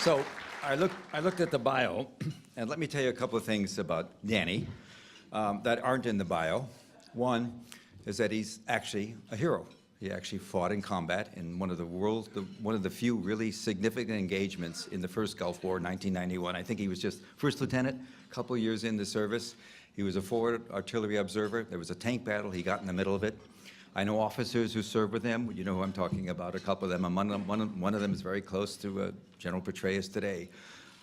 So I looked at the bio, and let me tell you a couple of things about Danny that aren't in the bio. One is that he's actually a hero. He actually fought in combat in one of the few really significant engagements in the first Gulf War, 1991. I think he was just first lieutenant, a couple of years in the service. He was a forward artillery observer. There was a tank battle. He got in the middle of it. I know officers who served with him. You know who I'm talking about, a couple of them. One of them is very close to General Petraeus today,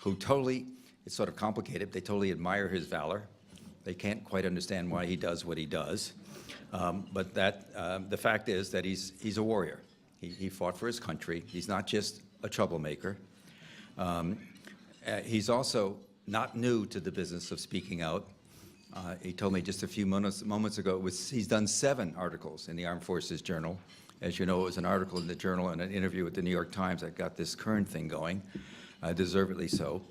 who totally, it's sort of complicated, they totally admire his valor. They can't quite understand why he does what he does. But the fact is that he's a warrior. He fought for his country. He's not just a troublemaker. He's also not new to the business of speaking out. He told me just a few moments ago, he's done 7 articles in the Armed Forces Journal. As you know, it was an article in the Journal and an interview with the New York Times that got this current thing going, deservedly so.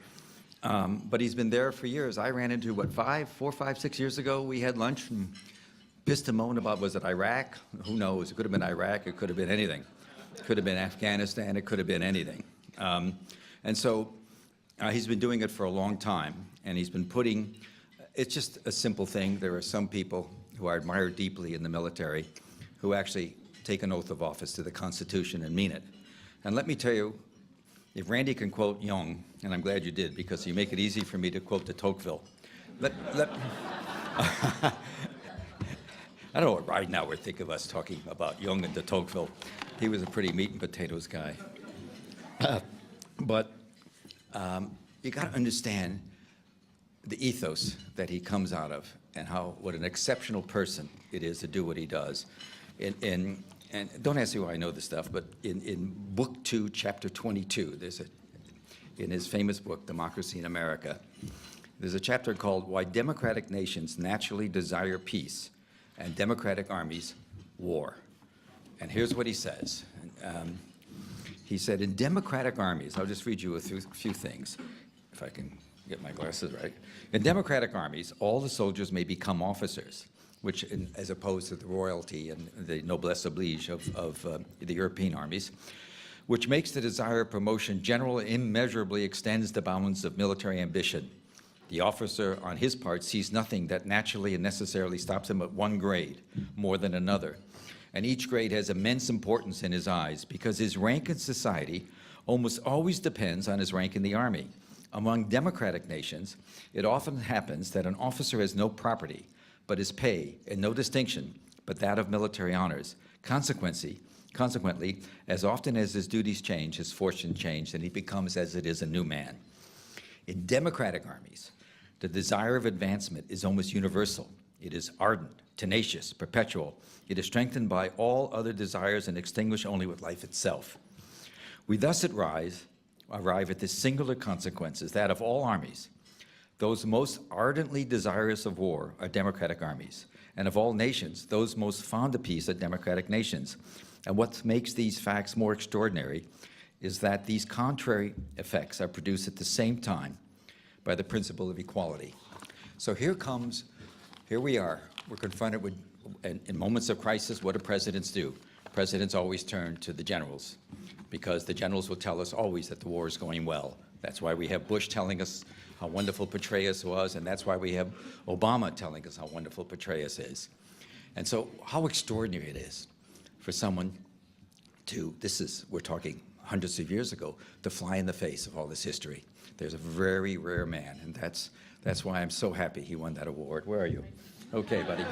But he's been there for years. I ran into, what, 4, 5, 6 years ago, we had lunch and pissed and moaned about, was it Iraq? Who knows? It could have been Iraq. It could have been anything. It could have been Afghanistan. It could have been anything. And so he's been doing it for a long time, and he's been putting, it's just a simple thing. There are some people who I admire deeply in the military who actually take an oath of office to the Constitution and mean it. And let me tell you, if Randy can quote Jung, and I'm glad you did, because you make it easy for me to quote de Tocqueville. I don't know what Ridenhour would think of us talking about Jung and de Tocqueville. He was a pretty meat and potatoes guy. But you got to understand the ethos that he comes out of, and what an exceptional person it is to do what he does. And don't ask me why I know this stuff, but in Book 2, Chapter 22, in his famous book, Democracy in America, there's a chapter called Why Democratic Nations Naturally Desire Peace and Democratic Armies War. And here's what he says. He said, in democratic armies, I'll just read you a few things, if I can get my glasses right. In democratic armies, all the soldiers may become officers, which, as opposed to the royalty and the noblesse oblige of the European armies, which makes the desire of promotion general and immeasurably extends the bounds of military ambition. The officer, on his part, sees nothing that naturally and necessarily stops him at one grade more than another. And each grade has immense importance in his eyes because his rank in society almost always depends on his rank in the army. Among democratic nations, it often happens that an officer has no property but his pay, and no distinction but that of military honors. Consequently, as often as his duties change, his fortune changes, and he becomes, as it is, a new man. In democratic armies, the desire of advancement is almost universal. It is ardent, tenacious, perpetual. It is strengthened by all other desires and extinguished only with life itself. We thus arrive at this singular consequences, that of all armies, those most ardently desirous of war are democratic armies, and of all nations, those most fond of peace are democratic nations. And what makes these facts more extraordinary is that these contrary effects are produced at the same time by the principle of equality. So here we are. We're confronted with, in moments of crisis, what do presidents do? Presidents always turn to the generals, because the generals will tell us always that the war is going well. That's why we have Bush telling us how wonderful Petraeus was, and that's why we have Obama telling us how wonderful Petraeus is. And so how extraordinary it is for someone to, we're talking hundreds of years ago, to fly in the face of all this history. There's a very rare man, and that's why I'm so happy he won that award. Where are you? Okay, buddy.